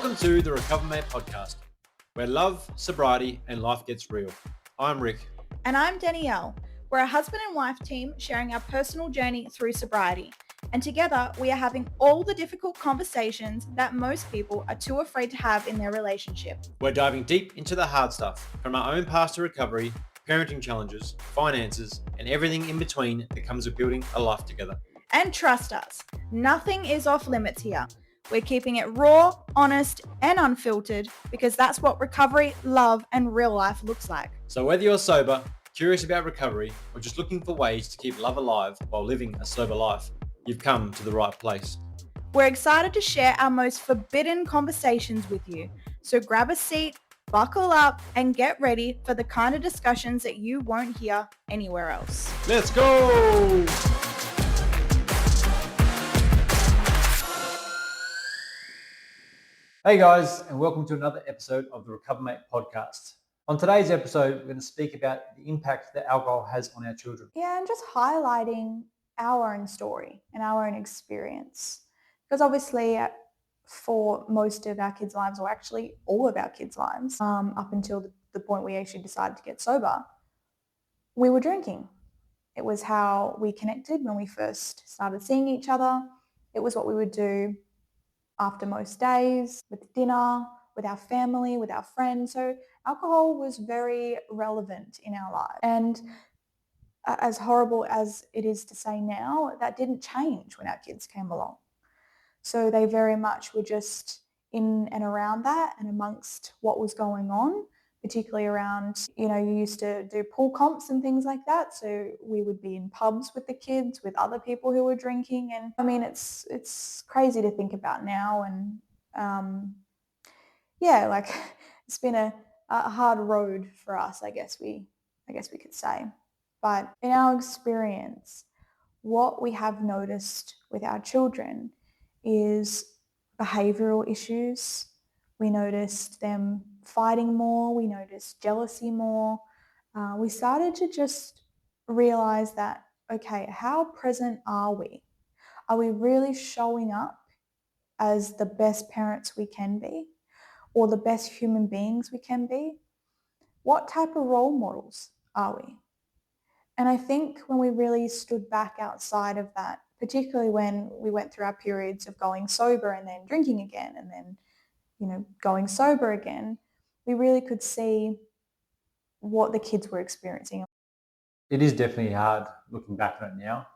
Welcome to the RecoverMate podcast, where love, sobriety, and life gets real. I'm Rick. And I'm Danielle. We're a husband and wife team sharing our personal journey through sobriety. And together, we are having all the difficult conversations that most people are too afraid to have in their relationship. We're diving deep into the hard stuff, from our own past to recovery, parenting challenges, finances, and everything in between that comes with building a life together. And trust us, nothing is off limits here. We're keeping it raw, honest, and unfiltered because that's what recovery, love, and real life looks like. So whether you're sober, curious about recovery, or just looking for ways to keep love alive while living a sober life, you've come to the right place. We're excited to share our most forbidden conversations with you. So grab a seat, buckle up, and get ready for the kind of discussions that you won't hear anywhere else. Let's go! Hey guys, and welcome to another episode of the RecoverMate podcast. On today's episode, we're going to speak about the impact that alcohol has on our children. Yeah, and just highlighting our own story and our own experience. Because obviously for most of our kids' lives, or actually all of our kids' lives, up until the point we actually decided to get sober, we were drinking. It was how we connected when we first started seeing each other. It was what we would do after most days, with dinner, with our family, with our friends. So alcohol was very relevant in our lives. And as horrible as it is to say now, that didn't change when our kids came along. So they very much were just in and around that and amongst what was going on, particularly around, you used to do pool comps and things like that. So we would be in pubs with the kids, with other people who were drinking. And I mean, it's crazy to think about now. And it's been a hard road for us, I guess we could say. But in our experience, what we have noticed with our children is behavioral issues. We noticed them fighting more. We noticed jealousy more. We started to just realize that, okay, how present are we? Are we really showing up as the best parents we can be or the best human beings we can be? What type of role models are we? And I think when we really stood back outside of that, particularly when we went through our periods of going sober and then drinking again and then, going sober again, we really could see what the kids were experiencing. It is definitely hard looking back on it now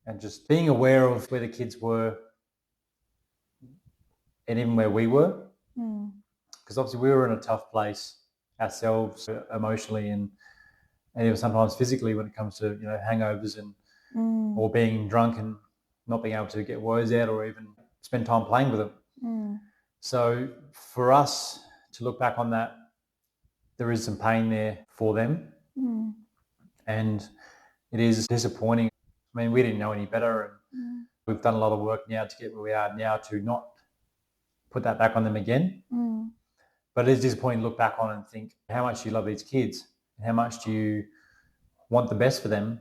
and just being aware of where the kids were and even where we were. Because obviously we were in a tough place ourselves emotionally and even sometimes physically when it comes to hangovers and or being drunk and not being able to get words out or even spend time playing with them. So for us to look back on that, there is some pain there for them, and it is disappointing. I mean, we didn't know any better, and we've done a lot of work now to get where we are now to not put that back on them again. But it is disappointing to look back on and think, how much do you love these kids? How much do you want the best for them,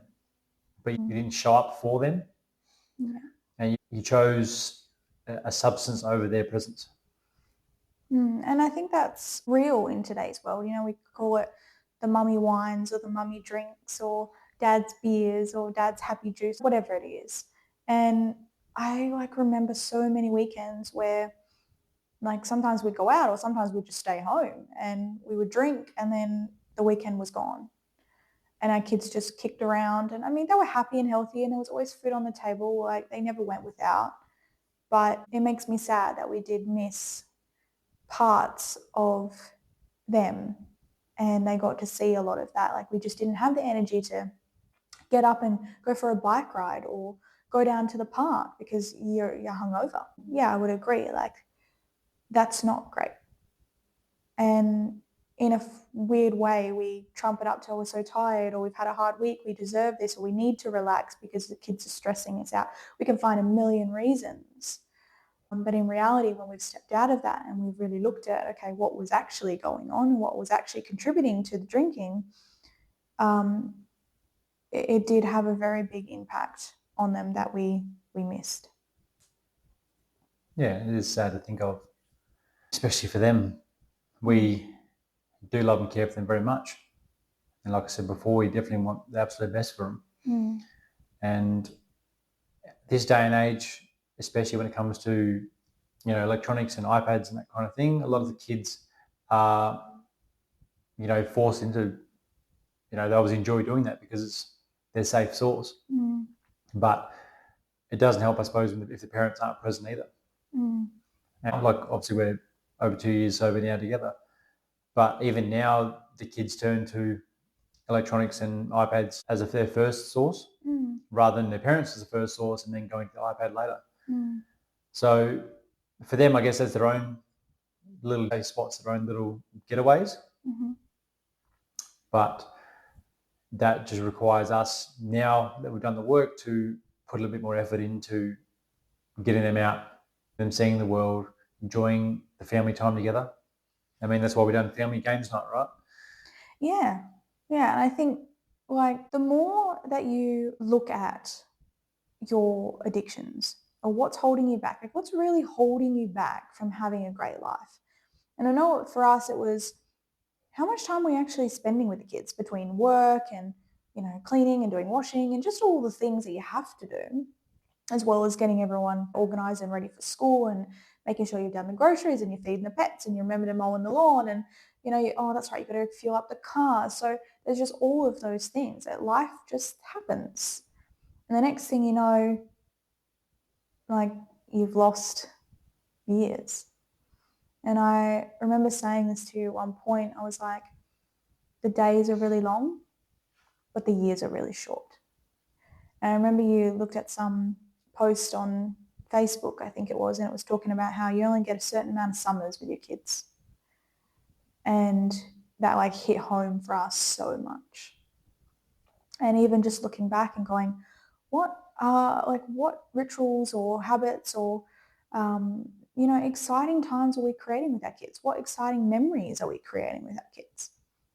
but you didn't show up for them? And you chose a substance over their presence. And I think that's real in today's world. We call it the mummy wines or the mummy drinks or dad's beers or dad's happy juice, whatever it is. And I remember so many weekends where sometimes we'd go out or sometimes we'd just stay home and we would drink and then the weekend was gone. And our kids just kicked around. And I mean, they were happy and healthy and there was always food on the table. They never went without. But it makes me sad that we did miss parts of them and they got to see a lot of that. We just didn't have the energy to get up and go for a bike ride or go down to the park because you're hungover. Yeah, I would agree. That's not great. And in a weird way, we trump it up till we're so tired or we've had a hard week, we deserve this, or we need to relax because the kids are stressing us out. We can find a million reasons. But in reality, when we've stepped out of that and we've really looked at, okay, what was actually going on, what was actually contributing to the drinking, it did have a very big impact on them that we missed. Yeah, it is sad to think of. especially for them, we do love and care for them very much. And like I said before, we definitely want the absolute best for them. And this day and age, especially when it comes to, electronics and iPads and that kind of thing, a lot of the kids are, forced into, they always enjoy doing that because it's their safe source. But it doesn't help, I suppose, if the parents aren't present either. And like, obviously, we're over 2 years sober now together. But even now, the kids turn to electronics and iPads as their first source, rather than their parents as the first source and then going to the iPad later. So for them, I guess that's their own little spots, their own little getaways. But that just requires us, now that we've done the work, to put a little bit more effort into getting them out, them seeing the world, enjoying the family time together. I mean, that's why we've done family games night, right? Yeah. And I think, like, the more that you look at your addictions or what's holding you back, like what's really holding you back from having a great life. And I know for us, it was how much time we're actually spending with the kids between work and, cleaning and doing washing and just all the things that you have to do, as well as getting everyone organized and ready for school and making sure you've done the groceries and you're feeding the pets and you remember to mow in the lawn and, oh, that's right, you've got to fuel up the car. So there's just all of those things that life just happens. And the next thing you know, like, you've lost years. And I remember saying this to you at one point. I was like, the days are really long, but the years are really short. And I remember you looked at some post on Facebook, I think it was, and it was talking about how you only get a certain amount of summers with your kids. And that like hit home for us so much. And even just looking back and going, what rituals or habits or exciting times are we creating with our kids? What exciting memories are we creating with our kids?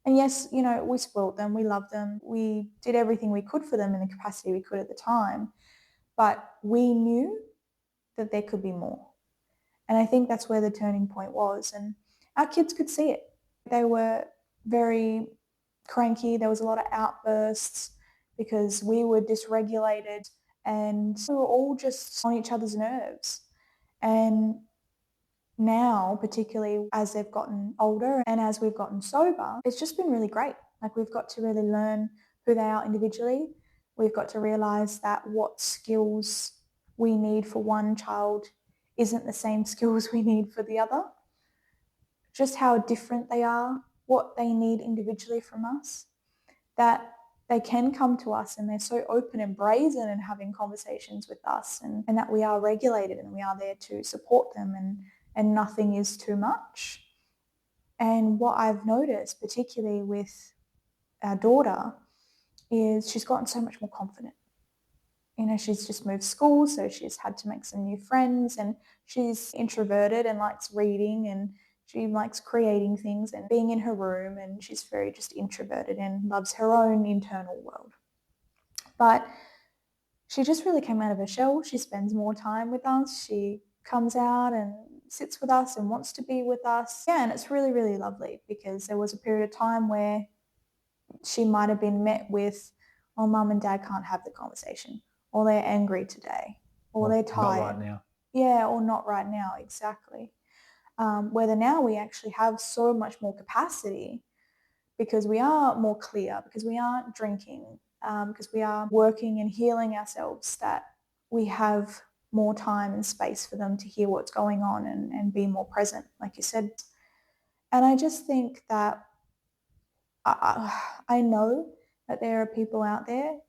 And yes, we spoiled them, we loved them, we did everything we could for them in the capacity we could at the time, but we knew that there could be more. And I think that's where the turning point was. And our kids could see it. They were very cranky. There was a lot of outbursts because we were dysregulated and we were all just on each other's nerves. And now, particularly as they've gotten older and as we've gotten sober, it's just been really great. Like, we've got to really learn who they are individually. We've got to realize that what skills we need for one child isn't the same skills we need for the other. Just how different they are, what they need individually from us, that they can come to us and they're so open and brazen in having conversations with us, and that we are regulated and we are there to support them, and nothing is too much. And what I've noticed, particularly with our daughter, is she's gotten so much more confident. She's just moved school, so she's had to make some new friends, and she's introverted and likes reading, and she likes creating things and being in her room, and she's very just introverted and loves her own internal world. But she just really came out of her shell. She spends more time with us. She comes out and sits with us and wants to be with us. Yeah, and it's really, really lovely, because there was a period of time where she might have been met with, oh, mum and dad can't have the conversation, or they're angry today, or they're tired. Not right now. Yeah, or not right now, exactly. Whether now we actually have so much more capacity because we are more clear, because we aren't drinking, because we are working and healing ourselves, that we have more time and space for them to hear what's going on and be more present, like you said. And I just think that I know that there are people out there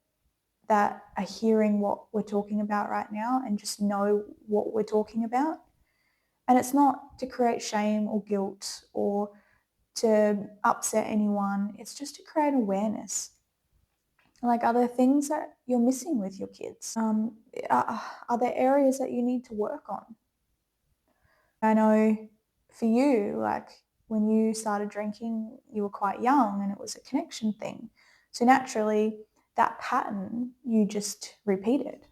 that are hearing what we're talking about right now and just know what we're talking about. And it's not to create shame or guilt or to upset anyone. It's just to create awareness. Like, are there things that you're missing with your kids? Are there areas that you need to work on? I know for you, like, when you started drinking, you were quite young and it was a connection thing. So naturally, that pattern you just repeated.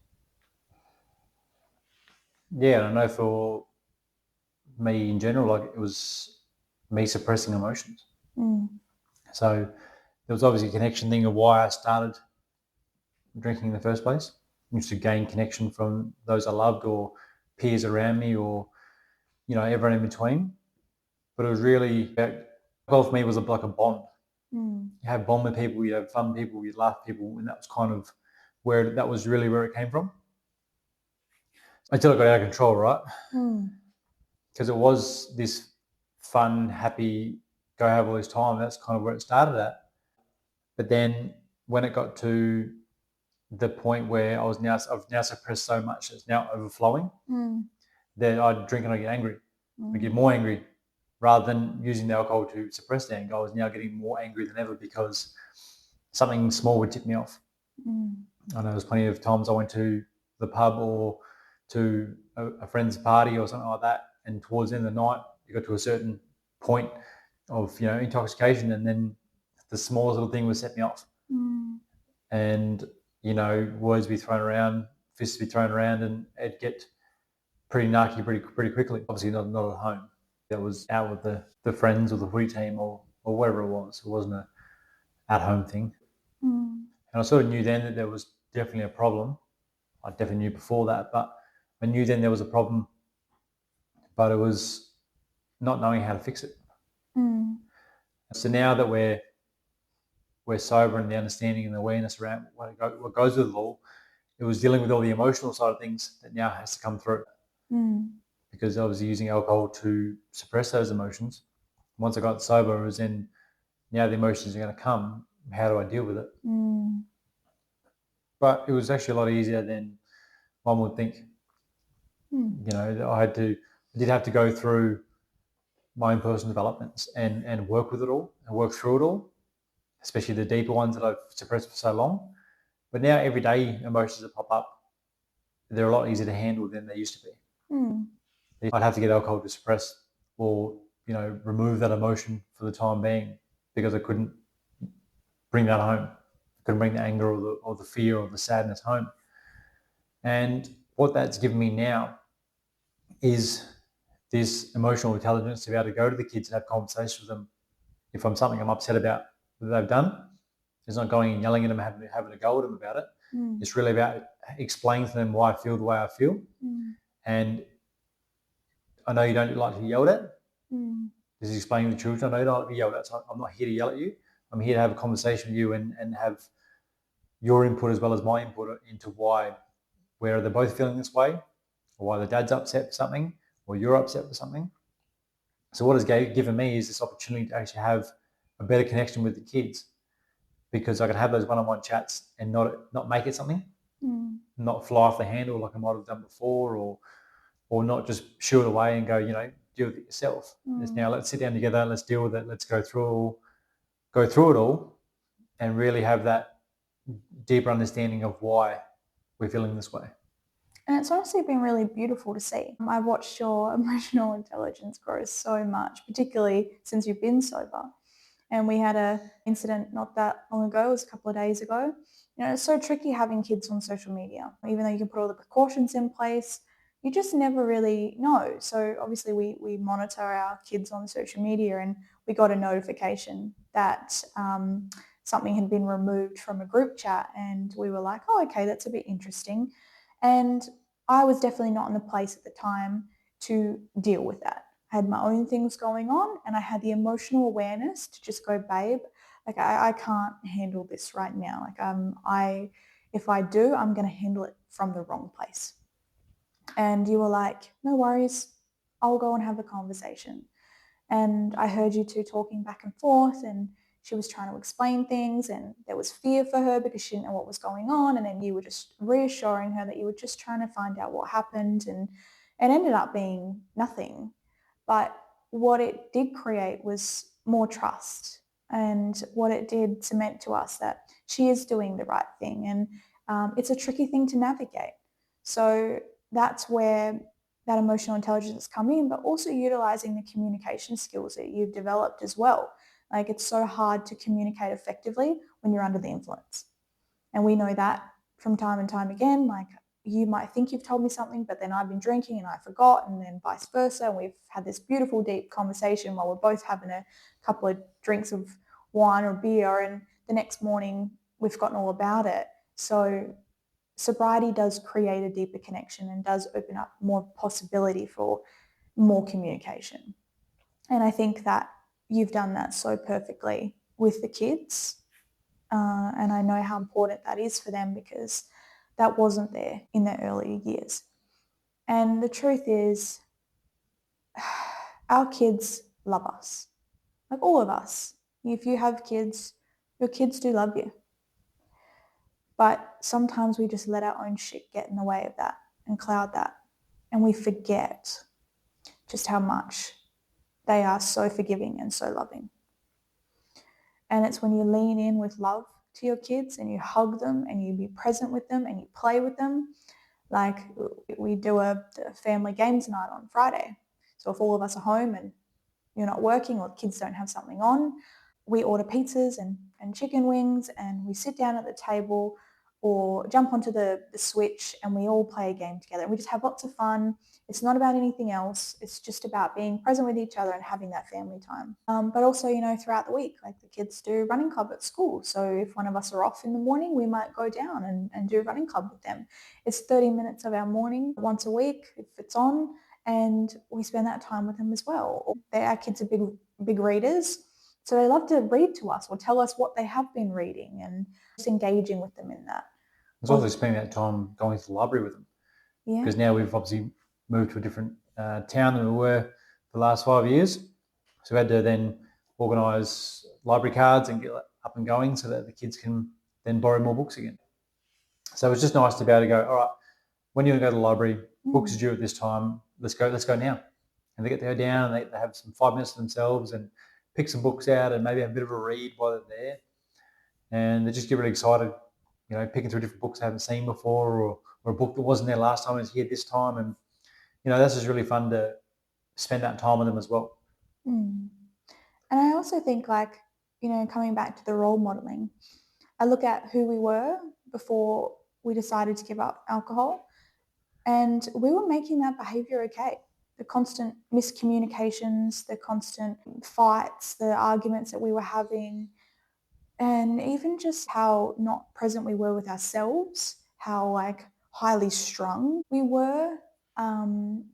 Yeah, I know for me in general, like it was me suppressing emotions. So there was obviously a connection thing of why I started drinking in the first place, just to gain connection from those I loved or peers around me or, everyone in between. But it was really, alcohol for me was like a bond. You have bond with people, you have fun with people, you laugh with people, and that was kind of that was really where it came from. Until it got out of control, right? Because it was this fun, happy, go have all this time. That's kind of where it started at. But then when it got to the point where I've now suppressed so much it's now overflowing, that I'd drink and I'd get angry. I'd get more angry. Rather than using the alcohol to suppress the anger, I was now getting more angry than ever because something small would tip me off. I know there's plenty of times I went to the pub or to a friend's party or something like that, and towards the end of the night, you got to a certain point of intoxication, and then the smallest little thing would set me off. And words be thrown around, fists be thrown around, and it'd get pretty narky pretty quickly. Obviously not at home. That was out with the friends or the footy team or whatever it was. It wasn't a at-home thing. And I sort of knew then that there was definitely a problem. I definitely knew before that, but I knew then there was a problem, but it was not knowing how to fix it. So now that we're sober and the understanding and the awareness around what goes with it all, it was dealing with all the emotional side of things that now has to come through. Because I was using alcohol to suppress those emotions. Once I got sober, it was in, now the emotions are going to come. How do I deal with it? But it was actually a lot easier than one would think. I did have to go through my own personal developments and work with it all and work through it all, especially the deeper ones that I've suppressed for so long. But now everyday emotions that pop up, they're a lot easier to handle than they used to be. I'd have to get alcohol to suppress or remove that emotion for the time being because I couldn't bring that home. I couldn't bring the anger or the fear or the sadness home. And what that's given me now is this emotional intelligence to be able to go to the kids and have conversations with them if I'm something I'm upset about that they've done. It's not going and yelling at them, having a go at them about it. It's really about explaining to them why I feel the way I feel. And I know you don't like to be yelled at. This is explaining to the children, I know you don't like to be yelled at, so I'm not here to yell at you. I'm here to have a conversation with you and have your input as well as my input into why, where they're both feeling this way, or why the dad's upset for something, or you're upset for something. So what it's given me is this opportunity to actually have a better connection with the kids, because I can have those one-on-one chats and not make it something, not fly off the handle like I might have done before, or not just shoo it away and go, deal with it yourself. It's now, let's sit down together, let's deal with it, let's go through it all and really have that deeper understanding of why we're feeling this way. And it's honestly been really beautiful to see. I watched your emotional intelligence grow so much, particularly since you've been sober. And we had an incident not that long ago, it was a couple of days ago. It's so tricky having kids on social media. Even though you can put all the precautions in place, you just never really know. So obviously we monitor our kids on social media, and we got a notification that something had been removed from a group chat, and we were like, oh, okay, that's a bit interesting. And I was definitely not in the place at the time to deal with that. I had my own things going on, and I had the emotional awareness to just go, babe, like I can't handle this right now. Like if I do, I'm going to handle it from the wrong place. And you were like, no worries, I'll go and have a conversation. And I heard you two talking back and forth, and she was trying to explain things, and there was fear for her because she didn't know what was going on. And then you were just reassuring her that you were just trying to find out what happened, and it ended up being nothing. But what it did create was more trust, and what it did cement to us that she is doing the right thing. And it's a tricky thing to navigate. So that's where that emotional intelligence come in, but also utilizing the communication skills that you've developed as well. Like, it's so hard to communicate effectively when you're under the influence. And we know that from time and time again. Like, you might think you've told me something, but then I've been drinking and I forgot, and then vice versa. And we've had this beautiful, deep conversation while we're both having a couple of drinks of wine or beer, and the next morning we've forgotten all about it. So sobriety does create a deeper connection and does open up more possibility for more communication. And I think that you've done that so perfectly with the kids. And I know how important that is for them, because that wasn't there in their earlier years. And the truth is, our kids love us, like all of us. If you have kids, your kids do love you. But sometimes we just let our own shit get in the way of that and cloud that. And we forget just how much they are so forgiving and so loving. And it's when you lean in with love to your kids and you hug them and you be present with them and you play with them. Like, we do a family games night on Friday. So if all of us are home and you're not working or the kids don't have something on, we order pizzas and chicken wings, and we sit down at the table or jump onto the Switch and we all play a game together. And we just have lots of fun. It's not about anything else. It's just about being present with each other and having that family time. But also, throughout the week, like the kids do running club at school. So if one of us are off in the morning, we might go down and do running club with them. It's 30 minutes of our morning once a week if it's on, and we spend that time with them as well. Our kids are big readers, so they love to read to us or tell us what they have been reading, and just engaging with them in that. It's also spending that time going to the library with them. Yeah. Because now we've obviously moved to a different town than we were for the last 5 years. So we had to then organise library cards and get up and going so that the kids can then borrow more books again. So it's just nice to be able to go, all right, when you're going to go to the library, books are due at this time, let's go now. And they get to go down and they have some 5 minutes to themselves and pick some books out and maybe have a bit of a read while they're there. And they just get really excited, picking through different books they haven't seen before, or a book that wasn't there last time is here this time. And, that's just really fun to spend that time with them as well. And I also think, coming back to the role modeling, I look at who we were before we decided to give up alcohol, and we were making that behavior okay. The constant miscommunications, the constant fights, the arguments that we were having, and even just how not present we were with ourselves, how highly strung we were,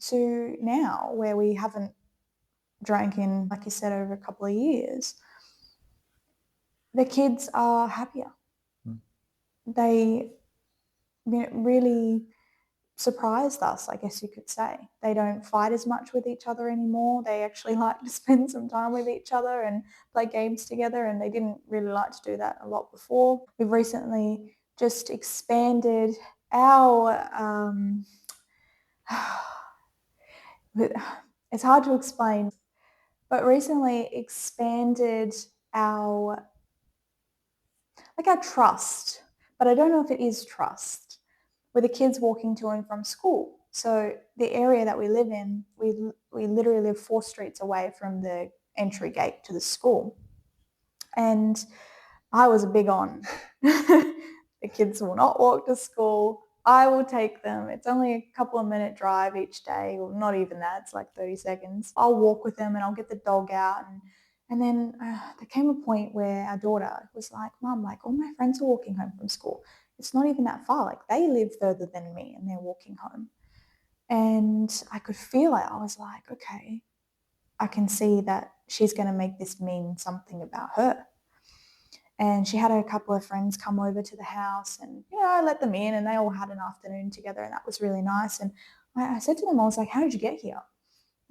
to now where we haven't drank in, like you said, over a couple of years. The kids are happier. They really surprised us, I guess you could say. They don't fight as much with each other anymore. They actually like to spend some time with each other and play games together, and they didn't really like to do that a lot before. We've recently just expanded our it's hard to explain, but recently expanded our trust, but I don't know if it is trust, with the kids walking to and from school. So the area that we live in, we literally live 4 streets away from the entry gate to the school. And I was big on the kids will not walk to school. I will take them. It's only a couple of minute drive each day, or not even that. It's like 30 seconds. I'll walk with them and I'll get the dog out. And then there came a point where our daughter was like, Mum, all my friends are walking home from school. It's not even that far. They live further than me and they're walking home. And I could feel it. I was like, okay, I can see that she's going to make this mean something about her. And she had a couple of friends come over to the house, and, I let them in and they all had an afternoon together, and that was really nice. And I said to them, I was like, how did you get here?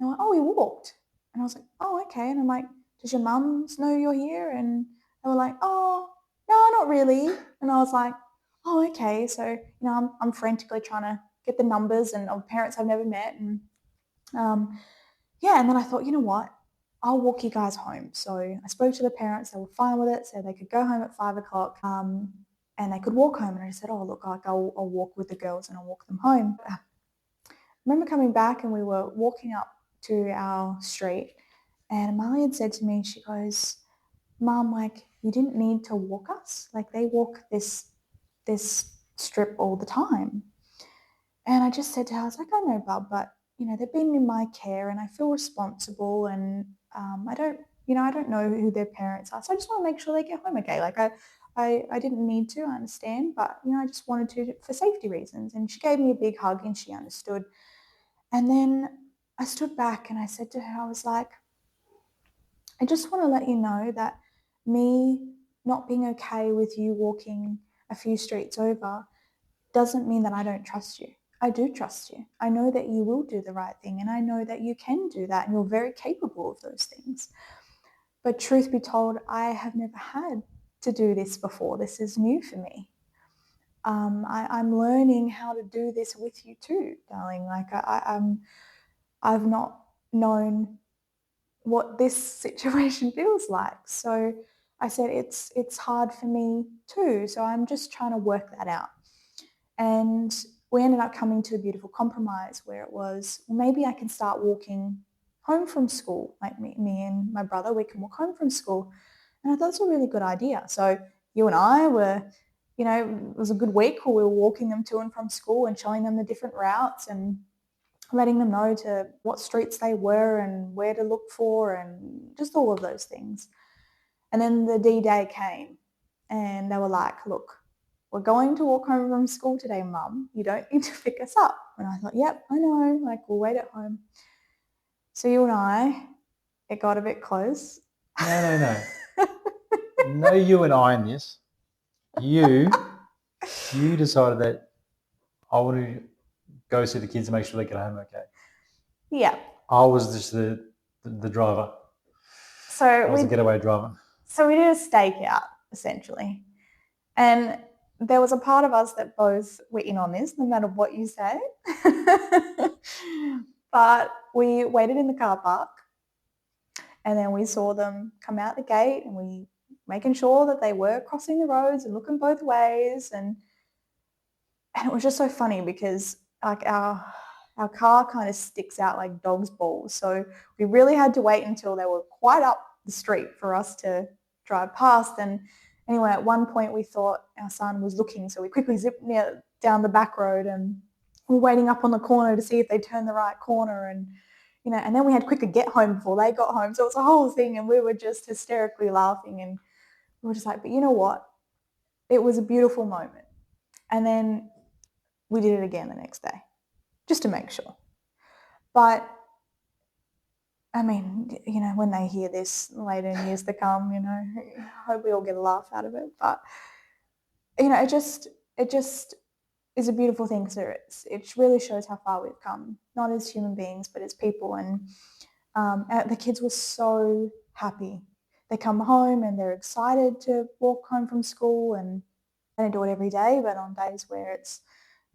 And they're like, oh, we walked. And I was like, oh, okay. And I'm like, does your mum know you're here? And they were like, oh, no, not really. And I was like, oh, okay. So, I'm frantically trying to get the numbers of parents I've never met. And and then I thought, you know what? I'll walk you guys home. So I spoke to the parents. They were fine with it. So they could go home at 5 o'clock and they could walk home. And I said, oh, look, I'll walk with the girls and I'll walk them home. I remember coming back and we were walking up to our street, and Molly had said to me, she goes, Mum, you didn't need to walk us. They walk this strip all the time. And I just said to her, I was like, I know, Bub, but, they've been in my care and I feel responsible, and I don't know who their parents are. So I just want to make sure they get home okay. Like I didn't need to, I understand, but, I just wanted to for safety reasons. And she gave me a big hug and she understood. And then I stood back and I said to her, I was like, I just want to let you know that me not being okay with you walking a few streets over doesn't mean that I don't trust you. I do trust you. I know that you will do the right thing, and I know that you can do that, and you're very capable of those things. But truth be told, I have never had to do this before. This is new for me. I'm learning how to do this with you too, darling. Like I've not known what this situation feels like. So I said it's hard for me too. So I'm just trying to work that out. And we ended up coming to a beautiful compromise where it was, well, maybe I can start walking home from school. Like me and my brother, we can walk home from school. And I thought it was a really good idea. So you and I were, it was a good week where we were walking them to and from school and showing them the different routes and letting them know to what streets they were and where to look for and just all of those things. And then the D-Day came and they were like, look, we're going to walk home from school today, Mum. You don't need to pick us up. And I thought, yep, I know, like we'll wait at home. So you and I, it got a bit close. No. No, you and I in this. You decided that I want to go see the kids and make sure they get home okay. Yeah. I was just the driver. So I was the getaway driver. So we did a stakeout, essentially. And there was a part of us that both were in on this, no matter what you say. But we waited in the car park and then we saw them come out the gate and we making sure that they were crossing the roads and looking both ways. And it was just so funny because like our car kind of sticks out like dog's balls. So we really had to wait until they were quite up the street for us to drive past. And anyway, at one point we thought our son was looking, so we quickly zipped down the back road and we're waiting up on the corner to see if they turned the right corner. And and then we had to quickly get home before they got home. So it was a whole thing and we were just hysterically laughing and we were just like, but you know what? It was a beautiful moment. And then we did it again the next day, just to make sure. But I mean, when they hear this later in years to come, I hope we all get a laugh out of it. But it just is a beautiful thing. So it really shows how far we've come, not as human beings, but as people. And the kids were so happy. They come home and they're excited to walk home from school, and they don't do it every day, but on days where it's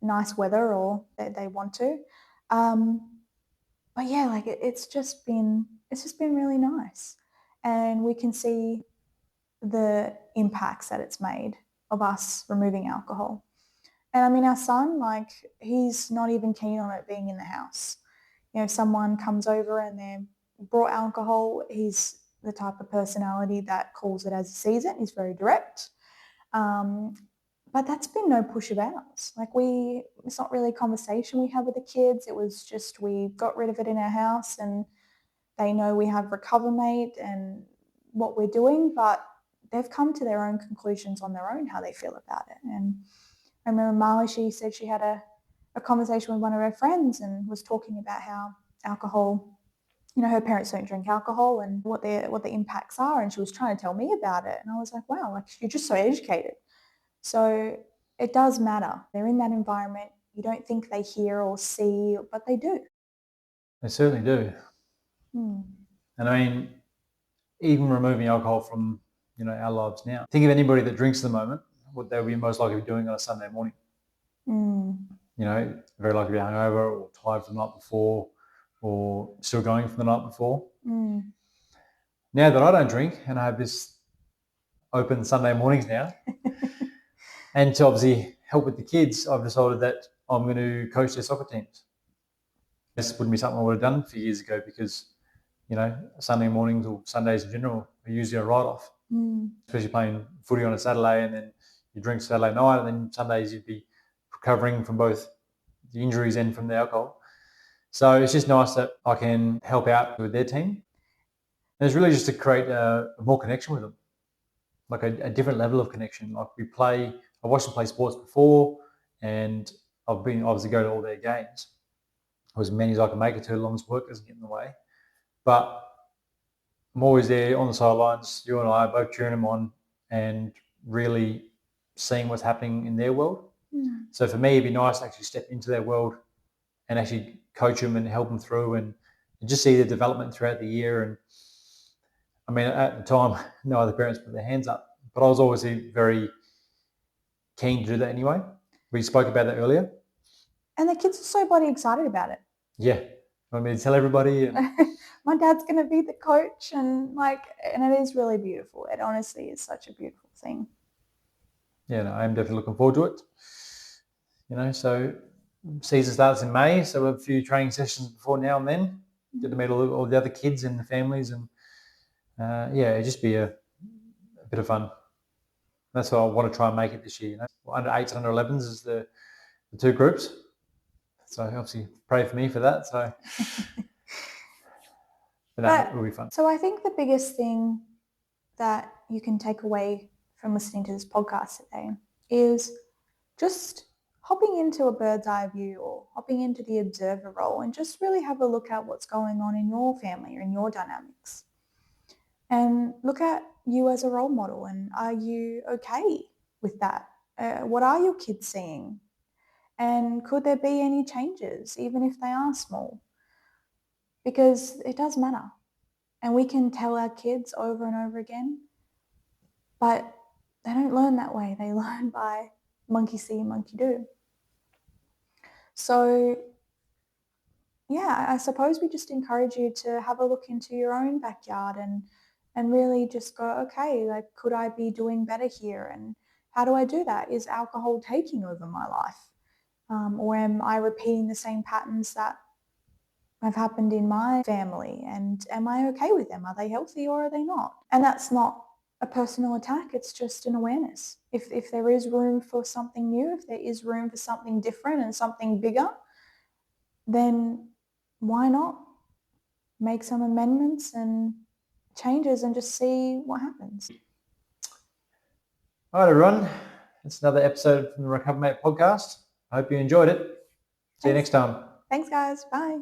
nice weather or they want to. But yeah, like it's just been really nice, and we can see the impacts that it's made of us removing alcohol. And I mean, our son, like, he's not even keen on it being in the house. If someone comes over and they brought alcohol, he's the type of personality that calls it as he sees it. He's very direct. But that's been no push of ours. Like it's not really a conversation we have with the kids. It was just we got rid of it in our house and they know we have RecoverMate and what we're doing, but they've come to their own conclusions on their own how they feel about it. And I remember Marley, she said she had a conversation with one of her friends and was talking about how alcohol, her parents don't drink alcohol and what the impacts are. And she was trying to tell me about it. And I was like, wow, like you're just so educated. So it does matter. They're in that environment. You don't think they hear or see, but they do. They certainly do. And I mean, even removing alcohol from, our lives now. Think of anybody that drinks at the moment, what they would be most likely to be doing on a Sunday morning. Very likely to be hungover or tired from the night before or still going from the night before. Now that I don't drink and I have this open Sunday mornings now, and to obviously help with the kids, I've decided that I'm going to coach their soccer teams. This wouldn't be something I would have done a few years ago because, Sunday mornings or Sundays in general are usually a write-off, especially playing footy on a Saturday and then you drink Saturday night and then Sundays you'd be recovering from both the injuries end from the alcohol. So it's just nice that I can help out with their team. And it's really just to create a more connection with them, like a different level of connection. Like I watched them play sports before, and I've been obviously go to all their games, as many as I can make it to, as long as work doesn't get in the way. But I'm always there on the sidelines. You and I are both cheering them on and really seeing what's happening in their world. So for me, it'd be nice to actually step into their world and actually coach them and help them through and just see the development throughout the year. And I mean, at the time, no other parents put their hands up, but I was obviously very keen to do that anyway. We spoke about that earlier. And the kids are so bloody excited about it. Yeah. I mean, tell everybody. My dad's going to be the coach, and it is really beautiful. It honestly is such a beautiful thing. Yeah, no, I'm definitely looking forward to it. So season starts in May, so we have a few training sessions before now and then. Get to meet all the other kids and the families, and it'd just be a bit of fun. That's why I want to try and make it this year. Under 8s, under 11s is the two groups. So obviously pray for me for that. So that will be fun. So I think the biggest thing that you can take away from listening to this podcast today is just hopping into a bird's eye view or hopping into the observer role and just really have a look at what's going on in your family or in your dynamics. And look at you as a role model, and are you okay with that? What are your kids seeing? And could there be any changes, even if they are small? Because it does matter. And we can tell our kids over and over again, but they don't learn that way. They learn by monkey see, monkey do. So yeah, I suppose we just encourage you to have a look into your own backyard and really just go, okay, could I be doing better here? And how do I do that? Is alcohol taking over my life? Or am I repeating the same patterns that have happened in my family? And am I okay with them? Are they healthy or are they not? And that's not a personal attack. It's just an awareness. If there is room for something new, if there is room for something different and something bigger, then why not make some amendments and changes and just see what happens. All right, everyone. It's another episode from the RecoverMate podcast. I hope you enjoyed it. See you next time. Thanks, guys. Bye.